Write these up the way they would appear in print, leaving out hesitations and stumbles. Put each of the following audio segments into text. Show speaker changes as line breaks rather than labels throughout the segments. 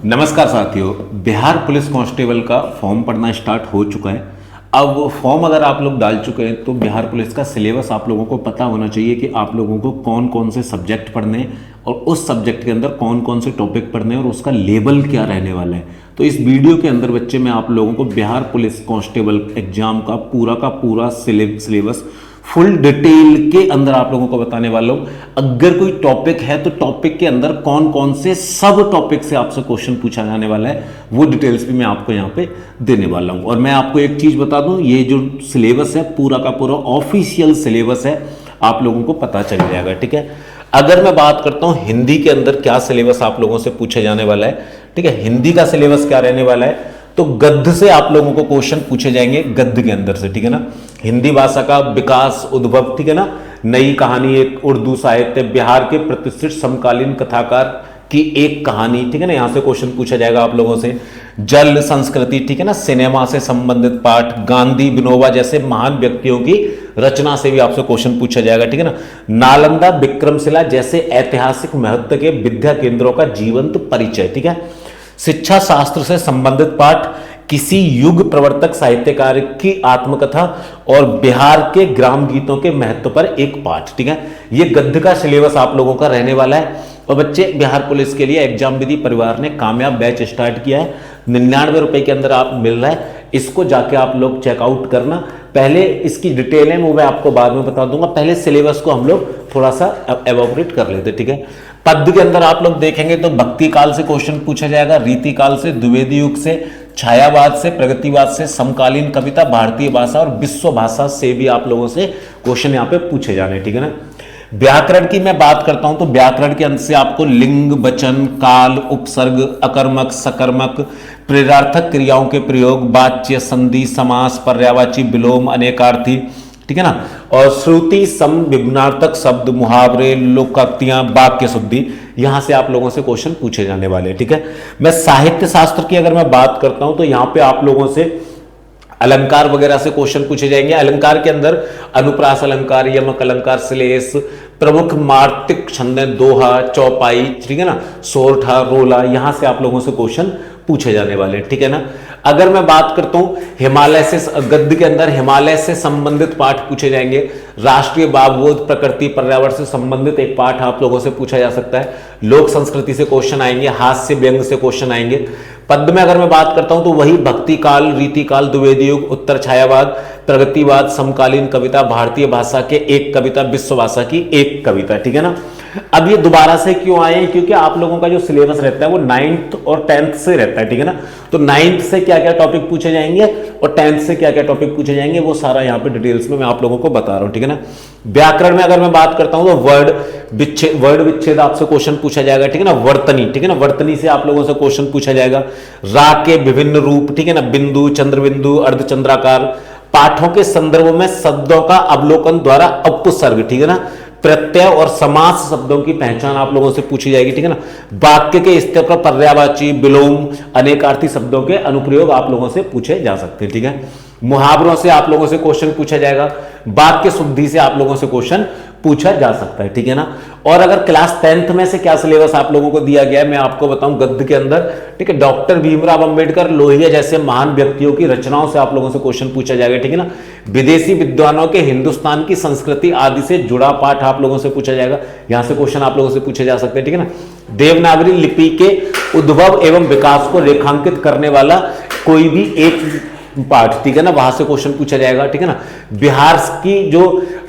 नमस्कार साथियों, Bihar police constable का फॉर्म पढ़ना स्टार्ट हो चुका है। अब फॉर्म अगर आप लोग डाल चुके हैं तो बिहार पुलिस का सिलेबस आप लोगों को पता होना चाहिए कि आप लोगों को कौन कौन से सब्जेक्ट पढ़ने हैं और उस सब्जेक्ट के अंदर कौन कौन से टॉपिक पढ़ने हैं और उसका लेवल क्या रहने वाला है। तो इस वीडियो के अंदर बच्चे मैं आप लोगों को बिहार पुलिस कांस्टेबल एग्जाम का पूरा सिलेबस फुल डिटेल के अंदर आप लोगों को बताने वाला हूं। अगर कोई टॉपिक है तो टॉपिक के अंदर कौन कौन से सब टॉपिक से आपसे क्वेश्चन पूछा जाने वाला है वो डिटेल्स भी मैं आपको यहां पे देने वाला हूं। और मैं आपको एक चीज बता दूं, ये जो सिलेबस है पूरा का पूरा ऑफिशियल सिलेबस है, आप लोगों को पता चल जाएगा। ठीक है, अगर मैं बात करता हूं हिंदी के अंदर क्या सिलेबस आप लोगों से पूछे जाने वाला है। ठीक है, हिंदी का सिलेबस क्या रहने वाला है, तो गद्य से आप लोगों को क्वेश्चन पूछे जाएंगे गद्य के अंदर से। ठीक है ना, हिंदी भाषा का विकास उद्भव, ठीक है ना, नई कहानी, एक उर्दू साहित्य, बिहार के प्रतिष्ठित समकालीन कथाकार की एक कहानी, ठीक है ना, यहां से क्वेश्चन पूछा जाएगा आप लोगों से। जल संस्कृति, ठीक है ना, सिनेमा से संबंधित पाठ, गांधी विनोबा जैसे महान व्यक्तियों की रचना से भी आपसे क्वेश्चन पूछा जाएगा। ठीक है ना, नालंदा विक्रमशिला जैसे ऐतिहासिक महत्व के विद्या केंद्रों का जीवंत परिचय। ठीक है, शिक्षा शास्त्र से संबंधित पाठ, किसी युग प्रवर्तक साहित्यकार की आत्मकथा और बिहार के ग्राम गीतों के महत्व पर एक पाठ। ठीक है, ये गद्य का सिलेबस आप लोगों का रहने वाला है। और बच्चे, बिहार पुलिस के लिए एग्जाम विधि परिवार ने कामयाब बैच स्टार्ट किया है, 99 रुपए के अंदर आप मिल रहा है, इसको जाके आप लोग चेकआउट करना। पहले इसकी डिटेल है वो मैं आपको बाद में बता दूंगा, पहले सिलेबस को हम लोग थोड़ा सा एवोपरेट कर लेते। ठीक है, पद्य के अंदर आप लोग देखेंगे तो भक्ति काल से क्वेश्चन पूछा जाएगा, रीति काल से, द्विवेदी युग से, छायावाद से, प्रगतिवाद से, समकालीन कविता, भारतीय भाषा और विश्व भाषा से भी आप लोगों से क्वेश्चन यहाँ पे पूछे जाने। ठीक है ना, व्याकरण की मैं बात करता हूं तो व्याकरण के अंत से आपको लिंग, वचन, काल, उपसर्ग, अकर्मक, सकर्मक, प्रेरार्थक क्रियाओं के प्रयोग, वाच्य, संधि, समास, पर्यायवाची, विलोम, अनेकार्थी, ठीक है ना, और श्रुति सम विभिन्नार्थक शब्द, मुहावरे, लोकोक्तियां, वाक्य शुद्धि, यहां से आप लोगों से क्वेश्चन पूछे जाने वाले। ठीक है, मैं साहित्य शास्त्र की अगर मैं बात करता हूं तो यहां पे आप लोगों से अलंकार वगैरह से क्वेश्चन पूछे जाएंगे। अलंकार के अंदर अनुप्रास अलंकार, यमक अलंकार, श्लेष, प्रमुख मार्तिक छंद, दोहा, चौपाई, ठीक है ना, सोरठा, रोला, यहां से आप लोगों से क्वेश्चन पूछे जाने वाले। ठीक है ना, अगर मैं बात करता हूं हिमालय से, गद्य के अंदर हिमालय से संबंधित पाठ पूछे जाएंगे, राष्ट्रीय भावबोध, प्रकृति, पर्यावरण से संबंधित एक पाठ आप लोगों से पूछा जा सकता है, लोक संस्कृति से क्वेश्चन आएंगे, हास्य व्यंग से क्वेश्चन आएंगे। पद्य में अगर मैं बात करता हूं तो वही भक्ति काल, रीति काल, द्विवेदी युग, उत्तर छायावाद, प्रगतिवाद, समकालीन कविता, भारतीय भाषा के एक कविता, विश्व भाषा की एक कविता। ठीक है ना, अब ये दोबारा से क्यों आए हैं, क्योंकि आप लोगों का जो सिलेबस रहता है वो 9th और 10th से रहता है। ठीक है ना, तो 9th से क्या क्या टॉपिक पूछे जाएंगे और 10th से क्या क्या टॉपिक पूछे जाएंगे वो सारा यहाँ पे डिटेल्स में मैं आप लोगों को बता रहा हूँ। ठीक है ना, व्याकरण में अगर मैं बात करता हूँ तो वर्ड विच्छेद आपसे क्वेश्चन पूछा जाएगा। ठीक है ना, वर्तनी, ठीक है ना, वर्तनी से आप लोगों से क्वेश्चन पूछा जाएगा। राग के विभिन्न रूप, ठीक है ना, बिंदु, चंद्रबिंदु, अर्धचंद्राकार, पाठों के संदर्भ में शब्दों का अवलोकन द्वारा उपसर्ग, ठीक है ना, प्रत्यय और समास शब्दों की पहचान आप लोगों से पूछी जाएगी। ठीक है ना, वाक्य के स्तर पर पर्यायवाची, विलोम, अनेकार्थी शब्दों के अनुप्रयोग आप लोगों से पूछे जा सकते हैं। ठीक है, मुहावरों से आप लोगों से क्वेश्चन पूछा जाएगा, वाक्य शुद्धि से आप लोगों से क्वेश्चन पूछा जा सकता है। ठीक है ना, और अगर क्लास 10th में से क्या सिलेबस आप लोगों को दिया गया है मैं आपको बताऊं गद्य के अंदर। ठीक है, डॉक्टर भीमराव अंबेडकर, लोहिया जैसे महान व्यक्तियों की रचनाओं से आप लोगों से क्वेश्चन पूछा जाएगा। ठीक है ना, विदेशी विद्वानों के हिंदुस्तान की संस्कृति आदि से जुड़ा पाठ आप लोगों से पूछा जाएगा, यहां से क्वेश्चन आप लोगों से पूछे जा सकते हैं। ठीक है ना, देवनागरी लिपि के उद्भव एवं विकास को रेखांकित करने वाला कोई भी एक पाठ, ठीक है ना, वहां से क्वेश्चन पूछा जाएगा। ठीक है ना, बिहार की जो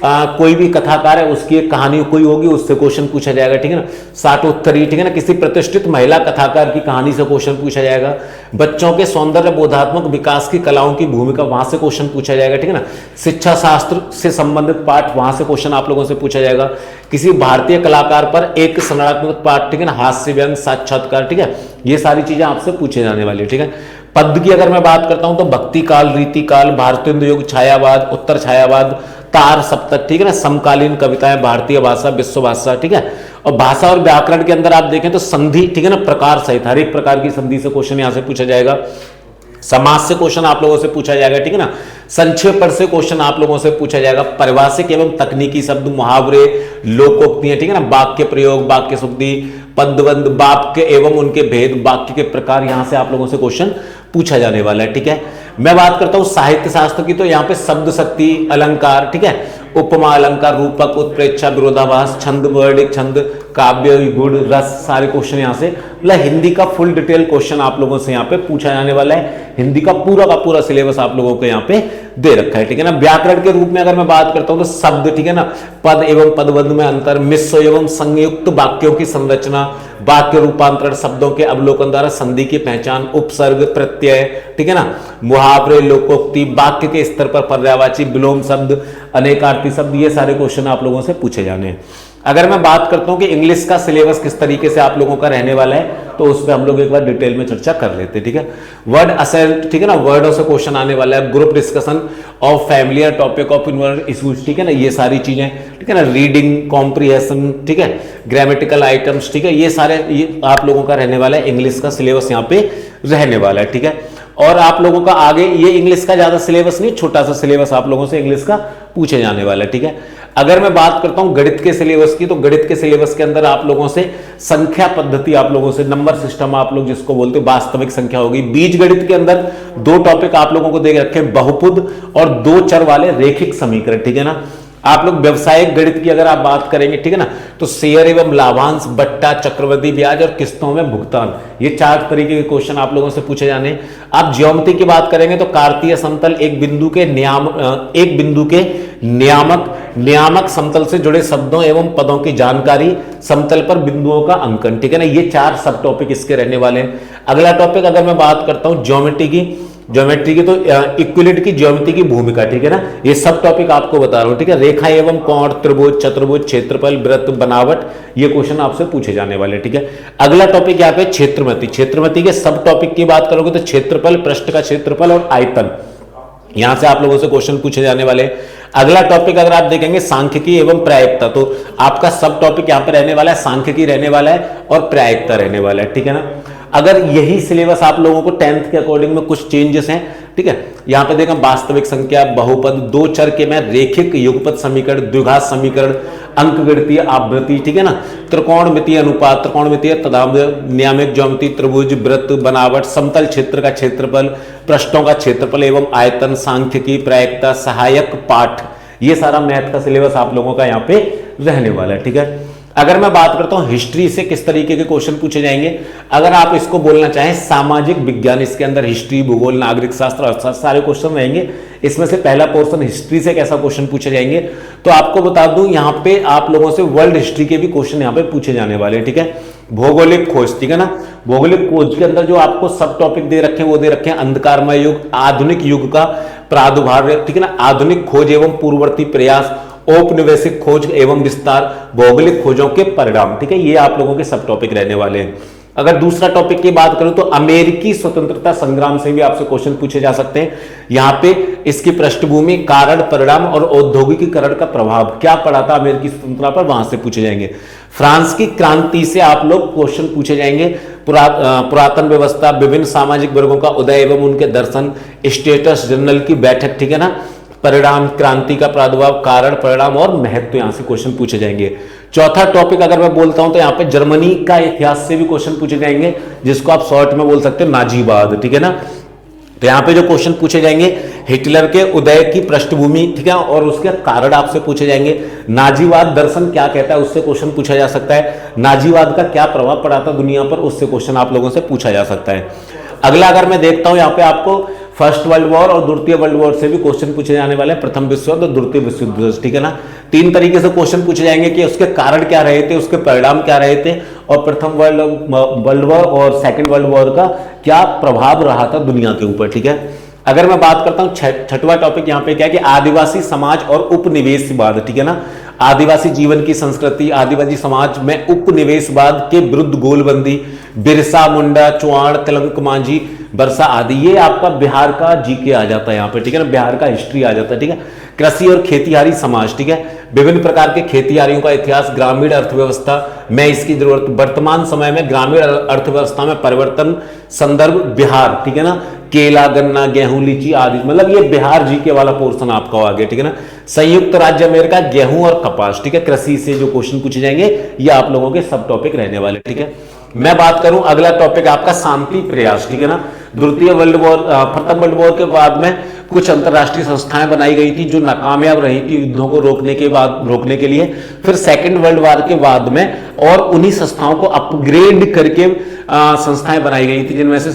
कोई भी कथाकार है उसकी एक कहानी कोई होगी उससे क्वेश्चन पूछा जाएगा। ठीक है ना, साठोत्तरी, ठीक है ना, किसी प्रतिष्ठित महिला कथाकार की कहानी से क्वेश्चन पूछा जाएगा। बच्चों के सौंदर्य बोधात्मक विकास की कलाओं की भूमिका, वहां से क्वेश्चन पूछा जाएगा। ठीक है ना, शिक्षा शास्त्र से संबंधित पाठ, वहां से क्वेश्चन आप लोगों से पूछा जाएगा। किसी भारतीय कलाकार पर एक संरचनात्मक पाठ, ठीक है ना, हास्य व्यंग, साक्षात्कार, ठीक है, ये सारी चीजें आपसे पूछे जाने वाली है। ठीक है, पद्य की अगर मैं बात करता हूं तो भक्ति काल, रीति काल, भारतीय युग, छायावाद, उत्तर छायावाद, तार सप्तक, ठीक है ना, समकालीन कविताएं, भारतीय भाषा, विश्व भाषा। ठीक है, और भाषा और व्याकरण के अंदर आप देखें तो संधि, ठीक है ना, प्रकार सहित हर एक प्रकार की संधि से क्वेश्चन यहां से पूछा जाएगा। समाज से क्वेश्चन आप लोगों से पूछा जाएगा, ठीक है ना। संक्षेप पर से क्वेश्चन आप लोगों से पूछा जाएगा। परिभाषिक एवं तकनीकी शब्द, मुहावरे, लोकोक्तियां, ठीक है ना। वाक्य प्रयोग, वाक्य शुद्धि, पदबंध, वाक्य एवं उनके भेद, वाक्य के प्रकार, यहां से आप लोगों से क्वेश्चन पूछा जाने वाला है, ठीक है। मैं बात करता हूं साहित्य शास्त्र की, तो यहां पे शब्द शक्ति, अलंकार, ठीक है, उपमा, अलंकार, रूपक, उत्प्रेक्षा, विरोधाभास, छंद, वर्णिक छंद, काव्य, गुण, रस, सारे क्वेश्चन यहां से, मतलब हिंदी का फुल डिटेल क्वेश्चन आप लोगों से यहां पे पूछा जाने वाला है। हिंदी का पूरा सिलेबस आप लोगों को यहां पे दे रखा है, ठीक है ना। व्याकरण के रूप में अगर मैं बात करता हूं तो शब्द, ठीक है ना, पद एवं पदबंध में अंतर, मिश्र एवं संयुक्त वाक्यों की संरचना, वाक्य रूपांतरण, शब्दों के अवलोकन द्वारा संधि की पहचान, उपसर्ग, प्रत्यय, ठीक है ना, मुहावरे, लोकोक्ति, वाक्य के स्तर पर पर्यायवाची, विलोम शब्द, अनेकार्थी शब्द, ये सारे क्वेश्चन आप लोगों से पूछे जाने हैं। अगर मैं बात करता हूं कि इंग्लिश का सिलेबस किस तरीके से आप लोगों का रहने वाला है, तो उस पर हम लोग एक बार डिटेल में चर्चा कर लेते हैं, ठीक है। वर्ड असेंट, ठीक है ना, वर्डों से क्वेश्चन आने वाला है। Group discussion of familiar topic of universal issues, ठीक है ना, ये सारी चीजें, ठीक है ना। रीडिंग कॉम्प्रिहेंशन, ठीक है, ग्रामेटिकल आइटम्स, ठीक है, ये सारे ये आप लोगों का रहने वाला है। इंग्लिश का सिलेबस यहाँ पे रहने वाला है, ठीक है। और आप लोगों का आगे ये इंग्लिश का ज्यादा सिलेबस नहीं, छोटा सा सिलेबस आप लोगों से इंग्लिश का पूछे जाने वाला है, ठीक है। अगर मैं बात करता हूं गणित के सिलेबस की, तो गणित के सिलेबस के अंदर आप लोगों से संख्या पद्धति, आप लोगों से नंबर सिस्टम, आप लोग जिसको बोलते हो वास्तविक संख्या होगी। बीज गणित के अंदर दो टॉपिक आप लोगों को दे रखे हैं, बहुपद और दो चर वाले रेखिक समीकरण, ठीक है ना। आप लोग व्यवसायिक गणित की अगर आप बात करेंगे, ठीक है ना, तो शेयर एवं लाभांश, बट्टा, चक्रवृद्धि ब्याज और किस्तों में भुगतान, ये 4 तरीके के क्वेश्चन आप लोगों से पूछे जाने। आप ज्योमेट्री की बात करेंगे तो कार्तीय समतल, एक बिंदु के नियामक समतल से जुड़े शब्दों एवं पदों की जानकारी, समतल पर बिंदुओं का अंकन, ठीक है ना, ये 4 सब टॉपिक इसके रहने वाले हैं। अगला टॉपिक अगर मैं बात करता हूं ज्योमेट्री की तो इक्विलिट की ज्योमेट्री की भूमिका, ठीक है ना, ये सब टॉपिक आपको बता रहा हूं, ठीक है। रेखा एवं कोण, त्रिभुज, चतुर्भुज, क्षेत्रफल, वृत्त, बनावट, ये क्वेश्चन आपसे पूछे जाने वाले, ठीक है। अगला टॉपिक यहाँ पे क्षेत्रमति के सब टॉपिक की बात करोगे तो क्षेत्रफल, पृष्ठ का क्षेत्रफल और आयतन, यहां से आप लोगों से क्वेश्चन पूछे जाने वाले। अगला टॉपिक अगर आप देखेंगे सांख्यिकी एवं प्रायिकता, तो आपका सब टॉपिक यहां पे रहने वाला है, सांख्यिकी रहने वाला है और प्रायिकता रहने वाला है, ठीक है ना। अगर यही सिलेबस आप लोगों को 10th के अकॉर्डिंग में कुछ चेंजेस हैं, ठीक है, यहां पे देखें वास्तविक संख्या, बहुपद, दो चर के में रेखिक युगपत समीकरण, द्विघात समीकरण, अंकगणितीय आवृत्ति, ठीक है ना, त्रिकोणमितीय अनुपात, त्रिकोणमितीय नियामक ज्यामिति, त्रिभुज, वृत्त, बनावट, समतल क्षेत्र का क्षेत्रफल, पृष्ठों का क्षेत्रफल एवं आयतन, सांख्यिकी, प्रायिकता, सहायक पाठ, ये सारा मैथ का सिलेबस आप लोगों का यहाँ पे रहने वाला है, ठीक है। अगर मैं बात करता हूं हिस्ट्री से किस तरीके के क्वेश्चन पूछे जाएंगे, अगर आप इसको बोलना चाहें सामाजिक विज्ञान, इसके अंदर हिस्ट्री, भूगोल, नागरिक शास्त्र, अर्थशास्त्र, सारे क्वेश्चन रहेंगे। इसमें से पहला पोर्शन हिस्ट्री से कैसा क्वेश्चन पूछे जाएंगे, तो आपको बता दूं यहां पे आप लोगों से वर्ल्ड हिस्ट्री के भी क्वेश्चन यहां पे पूछे जाने वाले हैं, ठीक है। भौगोलिक खोज, ठीक है ना, भौगोलिक खोज के अंदर जो आपको सब टॉपिक दे रखे हैं वो दे रखे हैं अंधकारमय युग, आधुनिक युग का प्रादुर्भाव, ठीक है ना, आधुनिक खोज एवं पूर्ववर्ती प्रयास, औपनिवेशिक खोज एवं विस्तार, भौगोलिक खोजों के परिणाम, ठीक है, ये आप लोगों के सब टॉपिक रहने वाले हैं। अगर दूसरा टॉपिक की बात करूं तो अमेरिकी स्वतंत्रता संग्राम से भी आपसे क्वेश्चन पूछे जा सकते हैं। यहां पे इसकी पृष्ठभूमि, कारण, परिणाम और औद्योगिकीकरण का प्रभाव क्या पड़ा था अमेरिकी स्वतंत्रता पर, वहां से पूछे जाएंगे। फ्रांस की क्रांति से आप लोग क्वेश्चन पूछे जाएंगे। पुरातन व्यवस्था, विभिन्न सामाजिक वर्गों का उदय एवं उनके दर्शन, स्टेटस जनरल की बैठक, ठीक है ना, परिणाम, क्रांति का प्रादुर्भाव, कारण, परिणाम और महत्व, यहां से क्वेश्चन पूछे जाएंगे। चौथा टॉपिक अगर मैं बोलता हूं तो यहां पे जर्मनी का इतिहास से भी क्वेश्चन पूछे जाएंगे, जिसको आप शॉर्ट में बोल सकते हो नाजीवाद, ठीक है ना। तो यहां पे जो क्वेश्चन पूछे जाएंगे हिटलर के उदय की पृष्ठभूमि, ठीक है, और उसके कारण आपसे पूछे जाएंगे। नाजीवाद दर्शन क्या कहता है, उससे क्वेश्चन पूछा जा सकता है। नाजीवाद का क्या प्रभाव पड़ा था दुनिया पर, उससे क्वेश्चन आप लोगों से पूछा जा सकता है। अगला अगर मैं देखता हूं यहां पे आपको फर्स्ट वर्ल्ड वॉर और द्वितीय वर्ल्ड वॉर से भी क्वेश्चन पूछे जाने वाले हैं, प्रथम विश्व युद्ध और द्वितीय विश्व युद्ध, ठीक है ना। 3 तरीके से क्वेश्चन पूछे जाएंगे कि उसके कारण क्या रहे थे, उसके परिणाम क्या रहे थे, और प्रथम वर्ल्ड वॉर और सेकंड वर्ल्ड वॉर का क्या प्रभाव रहा था दुनिया के ऊपर, ठीक है। अगर मैं बात करता हूं छठवां टॉपिक यहां पे क्या है कि आदिवासी समाज और उपनिवेशवाद, ठीक है ना, आदिवासी जीवन की संस्कृति, आदिवासी समाज में उपनिवेशवाद के विरुद्ध गोलबंदी, बिरसा मुंडा, चौहान, तिलक मांझी, बरसा आदि, ये आपका बिहार का जीके आ जाता है यहाँ पे, ठीक है ना, बिहार का हिस्ट्री आ जाता है, ठीक है। कृषि और खेतीहारी समाज, ठीक है, विभिन्न प्रकार के खेतीहारियों का इतिहास, ग्रामीण अर्थव्यवस्था में इसकी जरूरत, वर्तमान समय में ग्रामीण अर्थव्यवस्था में परिवर्तन, संदर्भ बिहार, ठीक है ना, केला, गन्ना, गेहूं, लीची आदि, मतलब ये बिहार जीके वाला पोर्शन आपका हो गया, ठीक है ना। संयुक्त राज्य अमेरिका, गेहूं और कपास, ठीक है। कृषि से जो क्वेश्चन पूछे जाएंगे ये आप लोगों के सब टॉपिक रहने वाले, ठीक है। मैं बात करूं अगला टॉपिक आपका शांति प्रयास, ठीक है ना। द्वितीय वर्ल्ड वॉर, प्रथम वर्ल्ड वॉर के बाद में कुछ अंतरराष्ट्रीय संस्थाएं बनाई गई थी जो नाकामयाब रही थी युद्धों को रोकने के लिए। फिर सेकेंड वर्ल्ड वॉर के बाद में और उन्हीं संस्थाओं को अपग्रेड करके संस्थाएं बनाई गई थी, जिनमें से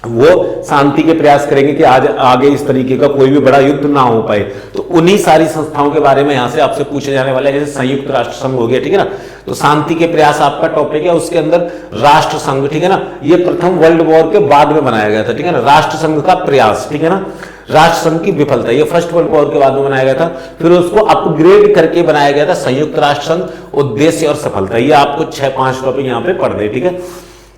वो शांति के प्रयास करेंगे कि आज आगे इस तरीके का कोई भी बड़ा युद्ध ना हो पाए। तो उन्हीं सारी संस्थाओं के बारे में यहां से आपसे पूछे जाने वाला है, जैसे संयुक्त राष्ट्र संघ हो गया, ठीक है ना। तो शांति के प्रयास आपका टॉपिक है, उसके अंदर राष्ट्र संघ, ठीक है ना, ये प्रथम वर्ल्ड वॉर के बाद में बनाया गया था, ठीक है ना। राष्ट्र संघ का प्रयास, ठीक है ना, राष्ट्र संघ की विफलता, ये फर्स्ट वर्ल्ड वॉर के बाद में बनाया गया था। फिर उसको अपग्रेड करके बनाया गया था संयुक्त राष्ट्र संघ, उद्देश्य और सफलता। ये आपको 6-5 टॉपिक यहाँ पे पढ़ दे, ठीक है।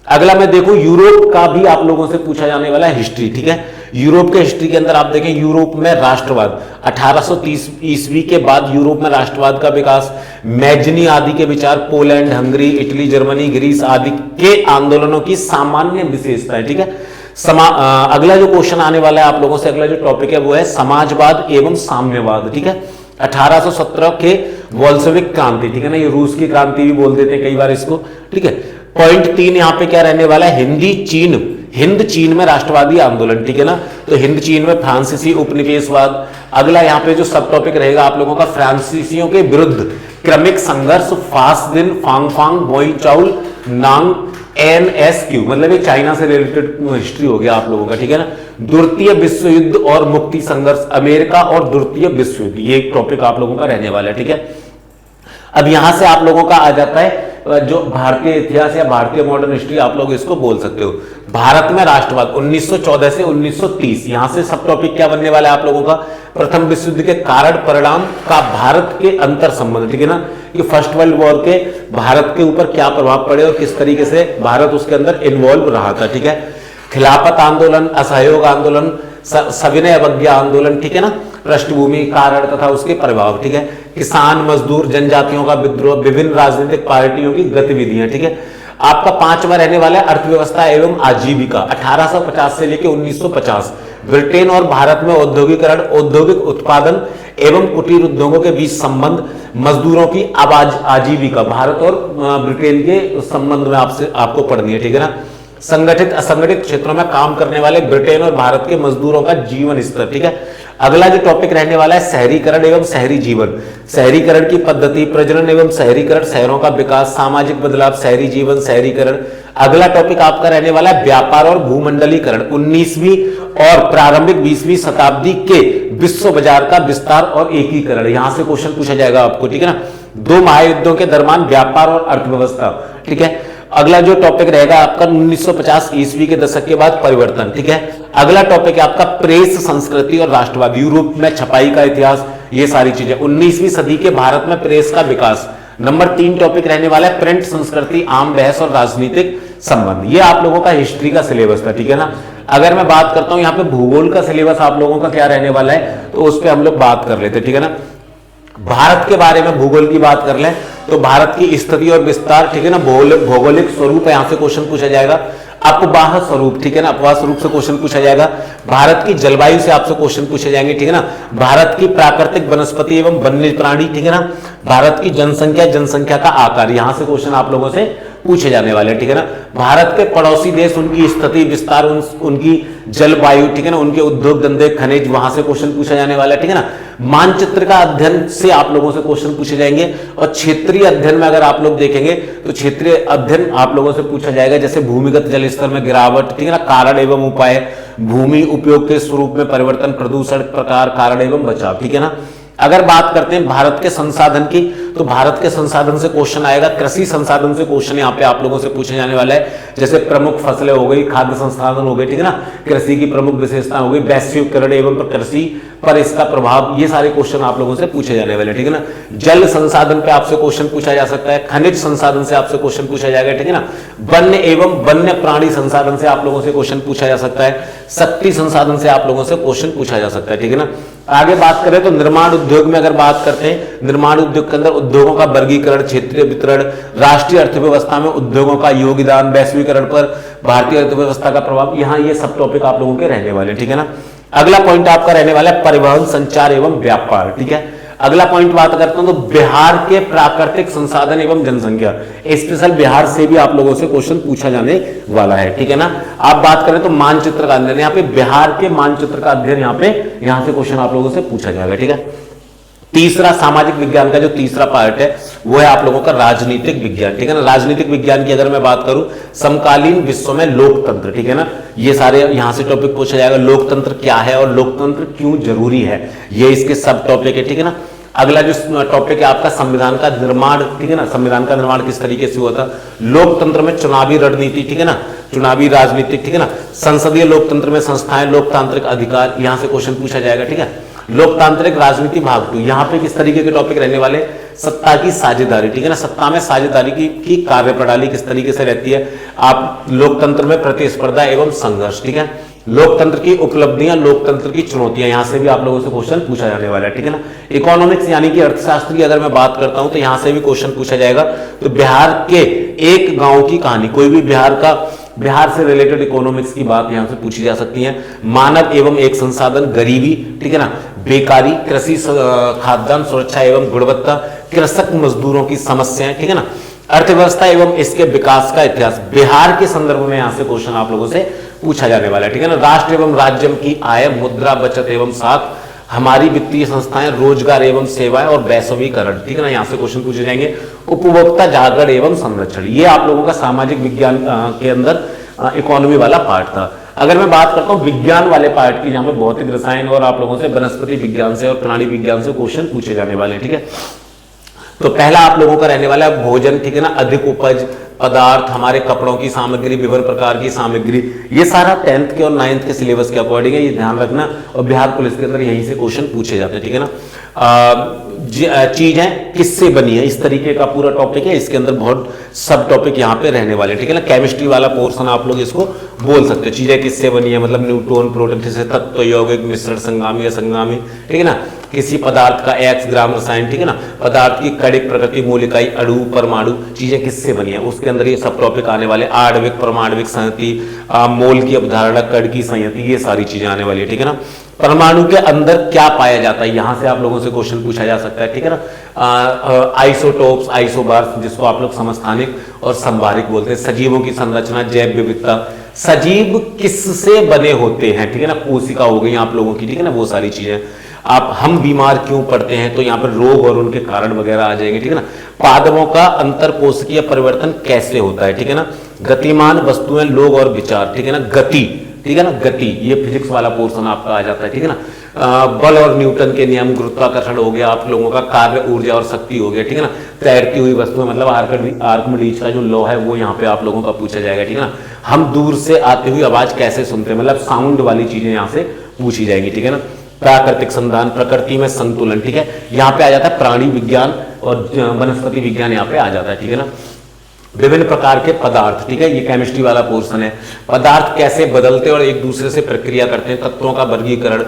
अगला मैं देखो यूरोप का भी आप लोगों से पूछा जाने वाला है हिस्ट्री, ठीक है। यूरोप के हिस्ट्री के अंदर आप देखें यूरोप में राष्ट्रवाद 1830 ईस्वी के बाद यूरोप में राष्ट्रवाद का विकास, मैजनी आदि के विचार, Poland, Hungary, Italy, Germany, Greece आदि के आंदोलनों की सामान्य विशेषता है, ठीक है। अगला जो क्वेश्चन आने वाला है आप लोगों से, अगला जो टॉपिक है वो है समाजवाद एवं साम्यवाद, ठीक है। 1817 के बोल्शेविक क्रांति, ठीक है ना, ये रूस की क्रांति भी बोल देते हैं कई बार इसको, ठीक है। पॉइंट 3 यहां पे क्या रहने वाला है, हिंद चीन में राष्ट्रवादी आंदोलन, ठीक है ना। तो हिंद चीन में फ्रांसीसी उपनिवेशवाद। अगला यहां पे जो सब टॉपिक रहेगा आप लोगों का, फ्रांसीसियों के विरुद्ध क्रमिक संघर्ष, फासदिन, फांगफांग, बोईचाउल, नांग, NSQ, मतलब ये चाइना से रिलेटेड हिस्ट्री हो गया आप लोगों का, ठीक है ना। द्वितीय विश्व युद्ध और मुक्ति संघर्ष, अमेरिका और द्वितीय विश्व युद्ध, ये एक टॉपिक आप लोगों का रहने वाला है, ठीक है। अब यहां से आप लोगों का आ जाता है जो भारतीय इतिहास या भारतीय मॉडर्न हिस्ट्री आप लोग इसको बोल सकते हो। भारत में राष्ट्रवाद 1914 से 1930, यहां से सब टॉपिक क्या बनने वाला है आप लोगों का, प्रथम विश्व युद्ध के कारण परिणाम का भारत के अंतर संबंध, ठीक है ना, कि फर्स्ट वर्ल्ड वॉर के भारत के ऊपर क्या प्रभाव पड़े और किस तरीके से भारत उसके अंदर इन्वॉल्व रहा था, ठीक है। खिलाफत आंदोलन, असहयोग आंदोलन, सविनय अवज्ञा आंदोलन, ठीक है ना, पृष्ठभूमि, कारण तथा उसके प्रभाव, ठीक है। किसान, मजदूर, जनजातियों का विद्रोह, विभिन्न राजनीतिक पार्टियों की गतिविधियां, ठीक है। आपका 5वां रहने वाला है अर्थव्यवस्था एवं आजीविका, 1850 से लेकर 1950, ब्रिटेन और भारत में औद्योगिकरण, औद्योगिक उत्पादन एवं कुटीर उद्योगों के बीच संबंध, मजदूरों की आजीविका, भारत और ब्रिटेन के संबंध में आपको पढ़नी है, ठीक है ना। संगठित असंगठित क्षेत्रों में काम करने वाले ब्रिटेन और भारत के मजदूरों का जीवन स्तर, ठीक है। अगला जो टॉपिक रहने वाला है शहरीकरण एवं शहरी जीवन, शहरीकरण की पद्धति, प्रजनन एवं शहरीकरण, शहरों का विकास, सामाजिक बदलाव, शहरी जीवन, शहरीकरण। अगला टॉपिक आपका रहने वाला है व्यापार और भूमंडलीकरण, 19वीं और प्रारंभिक 20वीं शताब्दी के विश्व बाजार का विस्तार और एकीकरण, यहां से क्वेश्चन पूछा जाएगा आपको, ठीक है ना। 2 महायुद्धों के दरमियान व्यापार और अर्थव्यवस्था, ठीक है। अगला जो टॉपिक रहेगा आपका 1950 ईस्वी के दशक के बाद परिवर्तन, ठीक है। अगला टॉपिक है आपका प्रेस संस्कृति और राष्ट्रवाद, यूरोप में छपाई का इतिहास, ये सारी चीजें। 19वीं सदी के भारत में प्रेस का विकास। नंबर 3 टॉपिक रहने वाला है प्रिंट संस्कृति, आम बहस और राजनीतिक संबंध। ये आप लोगों का हिस्ट्री का सिलेबस था, ठीक है ना। अगर मैं बात करता हूं यहाँ पे भूगोल का सिलेबस आप लोगों का क्या रहने वाला है, तो उस पर हम लोग बात कर लेते, ठीक है ना। भारत के बारे में भूगोल की बात कर लें तो भारत की स्थिति और विस्तार, ठीक है ना, भौगोलिक स्वरूप, यहां से क्वेश्चन पूछा जाएगा। अपवाह स्वरूप, ठीक है ना, अपवाह स्वरूप से क्वेश्चन पूछा जाएगा। भारत की जलवायु से आपसे क्वेश्चन पूछे जाएंगे, ठीक है ना। भारत की प्राकृतिक वनस्पति एवं वन्य प्राणी, ठीक है ना। भारत की जनसंख्या का आकार, यहां से क्वेश्चन आप लोगों से पूछे जाने वाले, ठीक है ना। भारत के पड़ोसी देश, उनकी स्थिति, विस्तार, उनकी जलवायु, ठीक है ना, उनके उद्योग धंधे, खनिज, वहां से क्वेश्चन पूछा जाने वाला है, ठीक है ना। मानचित्र का अध्ययन से आप लोगों से क्वेश्चन पूछे जाएंगे। और क्षेत्रीय अध्ययन में अगर आप लोग देखेंगे तो क्षेत्रीय अध्ययन आप लोगों से पूछा जाएगा, जैसे भूमिगत जल स्तर में गिरावट, ठीक है ना, कारण एवं उपाय, भूमि उपयोग के स्वरूप में परिवर्तन, प्रदूषण प्रकार, कारण एवं बचाव, ठीक है ना। अगर बात करते हैं भारत के संसाधन की, तो भारत के संसाधन से क्वेश्चन आएगा। कृषि संसाधन से क्वेश्चन यहाँ पे आप लोगों से पूछे जाने वाला है, जैसे प्रमुख फसलें हो गई, खाद्य संसाधन हो गए, ठीक है ना, कृषि की प्रमुख विशेषता हो गई, वैश्वीकरण एवं कृषि पर इसका प्रभाव, ये सारे क्वेश्चन आप लोगों से पूछे जाने वाले, ठीक है ना। जल संसाधन पे आपसे क्वेश्चन पूछा जा सकता है, खनिज संसाधन से आपसे क्वेश्चन पूछा जाएगा, ठीक है ना। वन्य एवं वन्य प्राणी संसाधन से आप लोगों से क्वेश्चन पूछा जा सकता है, शक्ति संसाधन से आप लोगों से क्वेश्चन पूछा जा सकता है, ठीक है ना। आगे बात करें तो निर्माण उद्योग में अगर बात करते हैं, निर्माण उद्योग के अंदर उद्योगों का वर्गीकरण, क्षेत्रीय वितरण, राष्ट्रीय अर्थव्यवस्था में उद्योगों का योगदान, वैश्वीकरण पर भारतीय अर्थव्यवस्था का प्रभाव, यहाँ ये सब टॉपिक आप लोगों के रहने वाले, ठीक है ना। अगला पॉइंट आपका रहने वाला है परिवहन, संचार एवं व्यापार, ठीक है। अगला पॉइंट बात करता हूं तो बिहार के प्राकृतिक संसाधन एवं जनसंख्या, स्पेशल बिहार से भी आप लोगों से क्वेश्चन पूछा जाने वाला है, ठीक है ना। आप बात करें तो मानचित्र का अध्ययन, यहाँ पे बिहार के मानचित्र का अध्ययन यहाँ से क्वेश्चन आप लोगों से पूछा जाएगा, ठीक है। तीसरा सामाजिक विज्ञान का जो तीसरा पार्ट है वो है आप लोगों का राजनीतिक विज्ञान, ठीक है ना। राजनीतिक विज्ञान की अगर मैं बात करूं, समकालीन विश्व में लोकतंत्र, ठीक है ना, ये सारे यहां से टॉपिक पूछा जाएगा। लोकतंत्र क्या है और लोकतंत्र क्यों जरूरी है, ये इसके सब टॉपिक है, ठीक है ना। अगला जो टॉपिक है आपका संविधान का निर्माण, ठीक है ना। संविधान का निर्माण किस तरीके से हुआ था, लोकतंत्र में चुनावी रणनीति, ठीक है ना, चुनावी राजनीति, ठीक है ना। संसदीय लोकतंत्र में संस्थाएं, लोकतांत्रिक अधिकार, यहां से क्वेश्चन पूछा जाएगा, ठीक है। लोकतांत्रिक राजनीति भाग 2, यहाँ पे किस तरीके के टॉपिक रहने वाले, सत्ता की साझेदारी, ठीक है ना। सत्ता में साझेदारी की कार्यप्रणाली किस तरीके से रहती है, आप लोकतंत्र में प्रतिस्पर्धा एवं संघर्ष, ठीक है। लोकतंत्र की उपलब्धियां, लोकतंत्र की चुनौतियां, यहां से भी आप लोगों से क्वेश्चन पूछा जाने वाला है, ठीक है ना। इकोनॉमिक्स यानी कि अर्थशास्त्र की अगर मैं बात करता हूं तो यहां से भी क्वेश्चन पूछा जाएगा। तो बिहार के एक गांव की कहानी, कोई भी बिहार से रिलेटेड इकोनॉमिक्स की बात यहां से पूछी जा सकती है। मानव एवं एक संसाधन, गरीबी, ठीक है ना, बेकारी, कृषि खाद्यान्न सुरक्षा एवं गुणवत्ता, कृषक मजदूरों की समस्याएं, ठीक है ना, अर्थव्यवस्था एवं इसके विकास का इतिहास, बिहार के संदर्भ में यहां से क्वेश्चन आप लोगों से पूछा जाने वाला है, ठीक है ना। राष्ट्र एवं राज्य की आय, मुद्रा, बचत एवं साख, हमारी वित्तीय संस्थाएं, रोजगार एवं सेवाएं और वैश्वीकरण, ठीक है ना, यहां से क्वेश्चन पूछे जाएंगे। उपभोक्ता जागरण एवं संरक्षण, ये आप लोगों का सामाजिक विज्ञान के अंदर इकोनॉमी वाला पार्ट था। अगर मैं बात करता हूं विज्ञान वाले पार्ट की, जहां पे भौतिक रसायन और आप लोगों से वनस्पति विज्ञान से और प्राणी विज्ञान से क्वेश्चन पूछे जाने वाले, ठीक है। तो पहला आप लोगों का रहने वाला है भोजन, ठीक है ना, अधिक उपज, पदार्थ, हमारे कपड़ों की सामग्री, विभिन्न प्रकार की सामग्री, ये सारा 10th के और 9th के सिलेबस के अकॉर्डिंग है, ये ध्यान रखना। और बिहार पुलिस के अंदर यहीं से क्वेश्चन पूछे जाते हैं, ठीक है ना। चीजें किससे बनी है, इस तरीके का पूरा टॉपिक है, इसके अंदर बहुत सब टॉपिक यहाँ पे रहने वाले, ठीक है ना। केमिस्ट्री वाला पोर्शन आप लोग इसको बोल सकते हो, चीजें किससे बनी है, मतलब न्यूट्रॉन, प्रोटॉन से तत्व, यौगिक, मिश्रण, संगामी या संगामी, ठीक है ना। किसी पदार्थ का एक्स ग्राम रसायन, ठीक है ना, पदार्थ की कणिक प्रकृति, मूलिकाई, अणु, परमाणु, चीजें किससे बनी है, उसके अंदर ये सब टॉपिक आने वाले। आणविक, परमाणविक संहति, मोल की अवधारणा, कण की संहति, ये सारी चीजें आने वाली है, ठीक है ना। परमाणु के अंदर क्या पाया जाता है, यहां से आप लोगों से क्वेश्चन पूछा जा सकता है, ठीक है ना। आइसोटोप्स, आइसोबार्स, जिसको आप लोग समस्थानिक और संभारिक बोलते हैं। सजीवों की संरचना, जैव विविधता, सजीव किससे बने होते हैं, ठीक है ना, कोशिका हो गई आप लोगों की, ठीक है ना, वो सारी चीजें। आप हम बीमार क्यों पड़ते हैं, तो यहाँ पर रोग और उनके कारण वगैरह आ जाएंगे, ठीक है ना। पादपों का अंतर कोशिकीय परिवर्तन कैसे होता है, ठीक है ना। गतिमान वस्तुएं, लोग और विचार, ठीक है ना। गति, ठीक है ना, गति, ये फिजिक्स वाला पोर्शन आपका आ जाता है, ठीक है ना। बल और न्यूटन के नियम, गुरुत्वाकर्षण हो गया आप लोगों का, कार्य, ऊर्जा और शक्ति हो गया, ठीक है ना। तैरती हुई वस्तुएं, मतलब आर्किमिडीज का जो लॉ है वो यहाँ पे आप लोगों का पूछा जाएगा, ठीक है ना। हम दूर से आती हुई आवाज कैसे सुनते हैं, मतलब साउंड वाली चीजें यहाँ से पूछी जाएंगी, ठीक है ना। प्राकृतिक संधान, प्रकृति में संतुलन, ठीक है, यहाँ पे आ जाता है प्राणी विज्ञान और वनस्पति विज्ञान यहाँ पे आ जाता है, ठीक है ना। विभिन्न प्रकार के पदार्थ, ठीक है, ये केमिस्ट्री वाला पोर्शन है। पदार्थ कैसे बदलते और एक दूसरे से प्रक्रिया करते हैं, तत्वों का वर्गीकरण,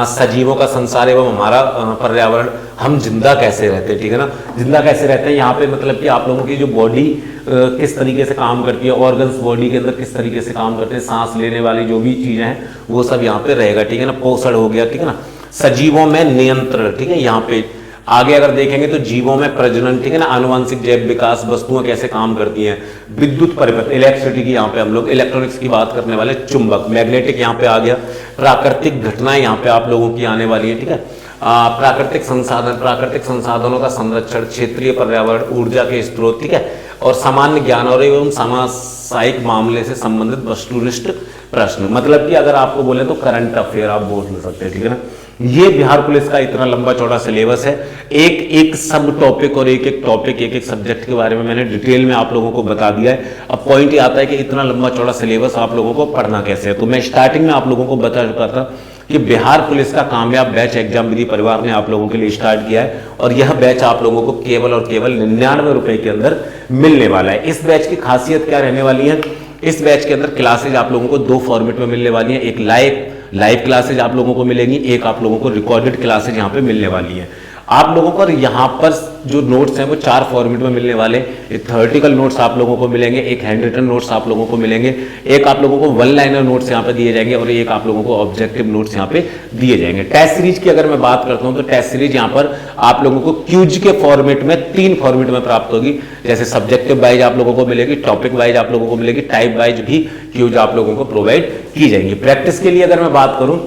सजीवों का संसार एवं हमारा पर्यावरण, हम जिंदा कैसे रहते हैं, ठीक है ना। जिंदा कैसे रहते हैं यहाँ पे मतलब कि आप लोगों की जो बॉडी किस तरीके से काम करती है, ऑर्गन्स बॉडी के अंदर किस तरीके से काम करते हैं, सांस लेने वाली जो भी चीजें हैं वो सब यहाँ पे रहेगा, ठीक है ना। पोषण हो गया, ठीक है ना। सजीवों में नियंत्रण, ठीक है, यहाँ पे आगे अगर देखेंगे तो जीवों में प्रजनन, ठीक है ना, आनुवंशिक जैव विकास, वस्तुएं कैसे काम करती हैं, विद्युत परिपथ, इलेक्ट्रिसिटी की यहाँ पे हम लोग इलेक्ट्रॉनिक्स की बात करने वाले, चुंबक, मैग्नेटिक यहाँ पे आ गया, प्राकृतिक घटनाएं यहाँ पे आप लोगों की आने वाली है, ठीक है। प्राकृतिक संसाधन, प्राकृतिक संसाधनों का संरक्षण, क्षेत्रीय पर्यावरण, ऊर्जा के स्रोत, ठीक है, और सामान्य ज्ञान और एवं सामासायिक मामले से संबंधित वस्तुनिष्ठ प्रश्न, मतलब कि अगर आपको बोले तो करंट अफेयर आप बोल सकते हैं, ठीक है ना। ये बिहार पुलिस का इतना लंबा चौड़ा सिलेबस है, एक एक सब टॉपिक और एक एक टॉपिक, एक एक सब्जेक्ट के बारे में मैंने डिटेल में आप लोगों को बता दिया है। अब पॉइंट ये आता है कि इतना लंबा चौड़ा सिलेबस आप लोगों को पढ़ना कैसे है। तो मैं स्टार्टिंग में आप लोगों को बता चुका था कि बिहार पुलिस का कामयाब बैच एग्जाम विधि परिवार ने आप लोगों के लिए स्टार्ट किया है और यह बैच आप लोगों को केवल और केवल 99 रुपए के अंदर मिलने वाला है। इस बैच की खासियत क्या रहने वाली है? इस बैच के अंदर क्लासेज आप लोगों को 2 फॉर्मेट में मिलने वाली है। एक लाइव क्लासेज आप लोगों को मिलेंगी, एक आप लोगों को रिकॉर्डेड क्लासेज यहाँ पे मिलने वाली है। आप लोगों को यहाँ पर जो नोट्स हैं वो 4 फॉर्मेट में मिलने वाले। एक थ्योरेटिकल नोट्स आप लोगों को मिलेंगे, एक हैंड रिटन नोट्स आप लोगों को मिलेंगे, एक आप लोगों को वन लाइनर नोट्स यहाँ पे दिए जाएंगे और एक आप लोगों को ऑब्जेक्टिव नोट्स यहाँ पे दिए जाएंगे। टेस्ट सीरीज की अगर मैं बात करता हूँ तो टेस्ट सीरीज यहाँ पर आप लोगों को क्यूज के फॉर्मेट में 3 फॉर्मेट में प्राप्त होगी। जैसे सब्जेक्टिव वाइज आप लोगों को मिलेगी, टॉपिक वाइज आप लोगों को मिलेगी, टाइप वाइज भी क्यूज आप लोगों को प्रोवाइड की जाएंगी। प्रैक्टिस के लिए अगर मैं बात करूं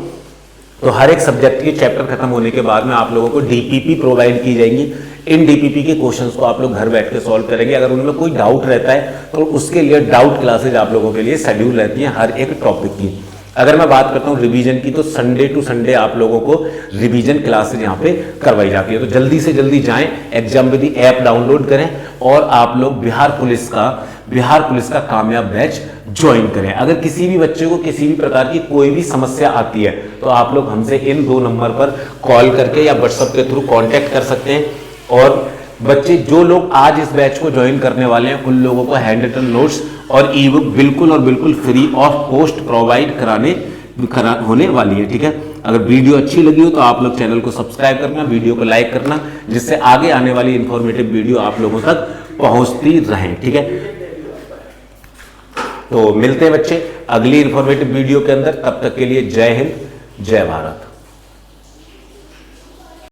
तो हर एक सब्जेक्ट की चैप्टर खत्म होने के बाद में आप लोगों को डीपीपी प्रोवाइड की जाएंगी। इन डीपीपी के क्वेश्चंस को आप लोग घर बैठ के सॉल्व करेंगे। अगर उनमें कोई डाउट रहता है तो उसके लिए डाउट क्लासेज आप लोगों के लिए शेड्यूल रहती हैं हर एक टॉपिक की। अगर मैं बात करता हूं रिवीजन की तो संडे टू संडे आप लोगों को रिवीजन क्लासेज यहाँ पे करवाई जाती है। तो जल्दी से जल्दी जाएं, एग्जाम विधि ऐप डाउनलोड करें और आप लोग बिहार पुलिस का कामयाब बैच ज्वाइन करें। अगर किसी भी बच्चे को किसी भी प्रकार की कोई भी समस्या आती है तो आप लोग हमसे इन 2 नंबर पर कॉल करके या व्हाट्सएप के थ्रू कांटेक्ट कर सकते हैं। और बच्चे जो लोग आज इस बैच को ज्वाइन करने वाले हैं उन लोगों को हैंड रिटन नोट्स और ई बुक बिल्कुल और बिल्कुल फ्री ऑफ कॉस्ट प्रोवाइड होने वाली है। ठीक है, अगर वीडियो अच्छी लगी हो तो आप लोग चैनल को सब्सक्राइब करना, वीडियो को लाइक करना, जिससे आगे आने वाली इंफॉर्मेटिव वीडियो आप लोगों तक पहुंचती रहे। ठीक है, तो मिलते हैं बच्चे अगली इंफॉर्मेटिव वीडियो के अंदर। तब तक के लिए जय हिंद, जय भारत।